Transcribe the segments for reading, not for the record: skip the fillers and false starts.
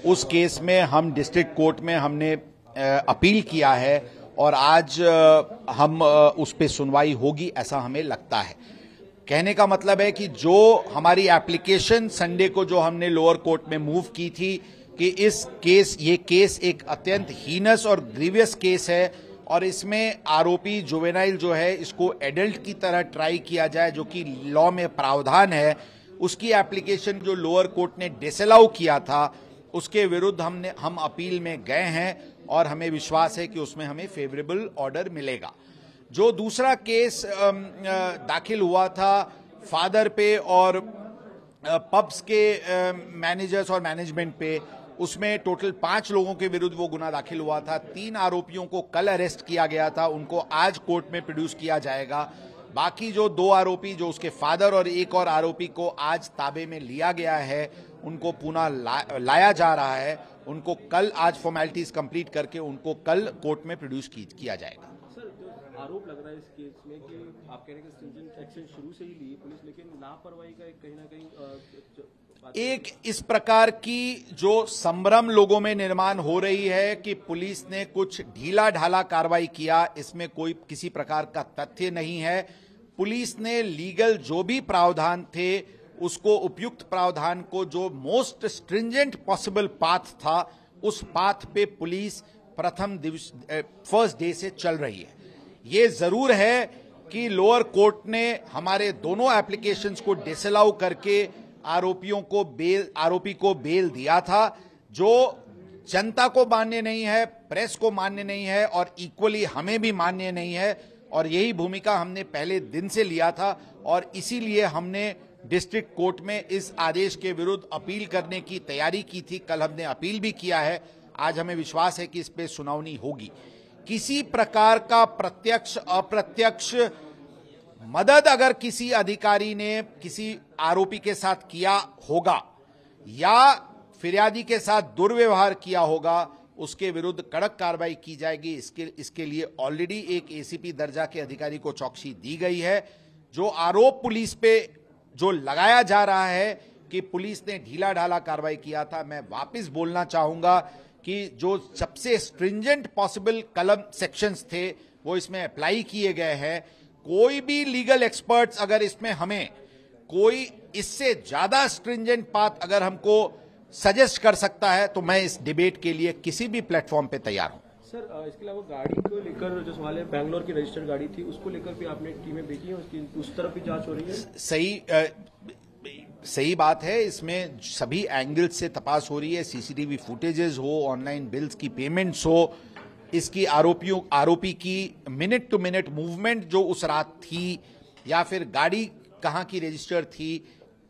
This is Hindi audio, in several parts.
उस केस में हम डिस्ट्रिक्ट कोर्ट में हमने अपील किया है और आज हम उस पे सुनवाई होगी ऐसा हमें लगता है। कहने का मतलब है कि जो हमारी एप्लीकेशन संडे को जो हमने लोअर कोर्ट में मूव की थी कि ये केस एक अत्यंत हीनस और ग्रीवियस केस है और इसमें आरोपी जुवेनाइल जो है इसको एडल्ट की तरह ट्राई किया जाए, जो कि लॉ में प्रावधान है, उसकी एप्लीकेशन जो लोअर कोर्ट ने डिसअलाउ किया था उसके विरुद्ध हम अपील में गए हैं और हमें विश्वास है कि उसमें हमें फेवरेबल ऑर्डर मिलेगा। जो दूसरा केस दाखिल हुआ था फादर पे और पब्स के मैनेजर्स और मैनेजमेंट पे, उसमें टोटल 5 लोगों के विरुद्ध वो गुना दाखिल हुआ था। 3 आरोपियों को कल अरेस्ट किया गया था, उनको आज कोर्ट में प्रोड्यूस किया जाएगा। बाकी जो 2 आरोपी, जो उसके फादर और एक और आरोपी को आज ताबे में लिया गया है, उनको पुनः लाया जा रहा है। उनको कल आज फॉर्मेलिटीज कंप्लीट करके उनको कल कोर्ट में प्रोड्यूस किया जाएगा। सर, जो आरोप लग रहा है इस केस में कि आप कह रहे हैं कि स्ट्रिंजेंट एक्शन शुरू से ही ली पुलिस, लेकिन लापरवाही का कहीं ना कहीं एक इस प्रकार की जो संभ्रम लोगों में निर्माण हो रही है कि पुलिस ने कुछ ढीला ढाला कार्रवाई किया, इसमें कोई किसी प्रकार का तथ्य नहीं है। पुलिस ने लीगल जो भी प्रावधान थे उसको, उपयुक्त प्रावधान को, जो मोस्ट स्ट्रिंजेंट पॉसिबल पाथ था, उस पाथ पे पुलिस फर्स्ट डे से चल रही है। ये जरूर है कि लोअर कोर्ट ने हमारे दोनों एप्लीकेशंस को डिसअलाउ करके आरोपी को बेल दिया था, जो जनता को मान्य नहीं है, प्रेस को मान्य नहीं है और इक्वली हमें भी मान्य नहीं है। और यही भूमिका हमने पहले दिन से लिया था और इसीलिए हमने डिस्ट्रिक्ट कोर्ट में इस आदेश के विरुद्ध अपील करने की तैयारी की थी। कल हमने अपील भी किया है। आज हमें विश्वास है कि इस पे सुनवाई होगी। किसी प्रकार का प्रत्यक्ष अप्रत्यक्ष मदद अगर किसी अधिकारी ने किसी आरोपी के साथ किया होगा या फिरियादी के साथ दुर्व्यवहार किया होगा, उसके विरुद्ध कड़क कार्रवाई की जाएगी। इसके लिए ऑलरेडी एक एसीपी दर्जा के अधिकारी को चौकसी दी गई है। जो आरोप पुलिस पे जो लगाया जा रहा है कि पुलिस ने ढीला ढाला कार्रवाई किया था, मैं वापस बोलना चाहूंगा कि जो सबसे स्ट्रिंजेंट पॉसिबल कलम सेक्शंस थे वो इसमें अप्लाई किए गए हैं। कोई भी लीगल एक्सपर्ट्स अगर इसमें हमें कोई इससे ज्यादा स्ट्रिंजेंट पाथ अगर हमको सजेस्ट कर सकता है तो मैं इस डिबेट के लिए किसी भी प्लेटफॉर्म पे तैयार हूं। सर, इसके अलावा गाड़ी को लेकर जो सवाल है, बैंगलोर की रजिस्टर्ड गाड़ी थी, उसको लेकर भी आपने टीमें भेजी हैं, उसकी उस तरफ भी जांच हो रही है? सही बात है। इसमें सभी एंगल्स से तपास हो रही है। सीसीटीवी फुटेजेस हो, ऑनलाइन बिल्स की पेमेंट्स हो, इसकी आरोपी की मिनट टू मिनट मूवमेंट जो उस रात थी, या फिर गाड़ी कहां की रजिस्टर थी,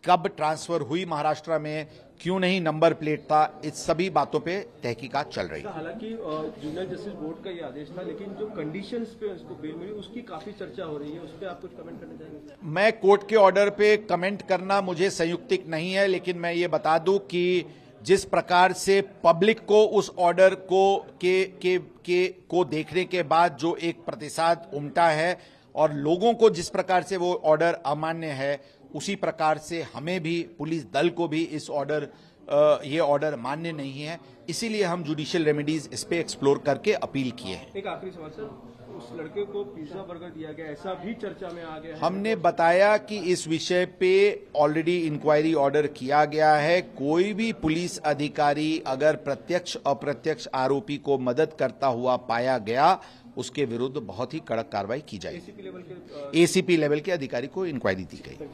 कब ट्रांसफर हुई महाराष्ट्र में, क्यों नहीं नंबर प्लेट था, इस सभी बातों पे तहकीकात चल रही है। हालांकि जूनियर जस्टिस बोर्ड का ये आदेश था, लेकिन जो कंडीशंस पे उसको बेल मिली उसकी काफी चर्चा हो रही है, उस पर आप कुछ कमेंट करना चाहेंगे? मैं कोर्ट के ऑर्डर पे कमेंट करना मुझे संयुक्तिक नहीं है, लेकिन मैं ये बता दूं कि जिस प्रकार से पब्लिक को उस ऑर्डर को देखने के बाद जो एक प्रतिसाद उमटा है और लोगों को जिस प्रकार से वो ऑर्डर अमान्य है, उसी प्रकार से हमें भी, पुलिस दल को भी ये ऑर्डर मान्य नहीं है। इसीलिए हम जुडिशियल रेमेडीज इस पे एक्सप्लोर करके अपील किए हैं। एक आखिरी सवाल सर, उस लड़के को पिज्जा बर्गर दिया गया, ऐसा भी चर्चा में आ गया है। हमने बताया कि इस विषय पे ऑलरेडी इंक्वायरी ऑर्डर किया गया है। कोई भी पुलिस अधिकारी अगर प्रत्यक्ष अप्रत्यक्ष आरोपी को मदद करता हुआ पाया गया, उसके विरुद्ध बहुत ही कड़क कार्रवाई की जाएगी। एसीपी लेवल के अधिकारी को इंक्वायरी दी गई।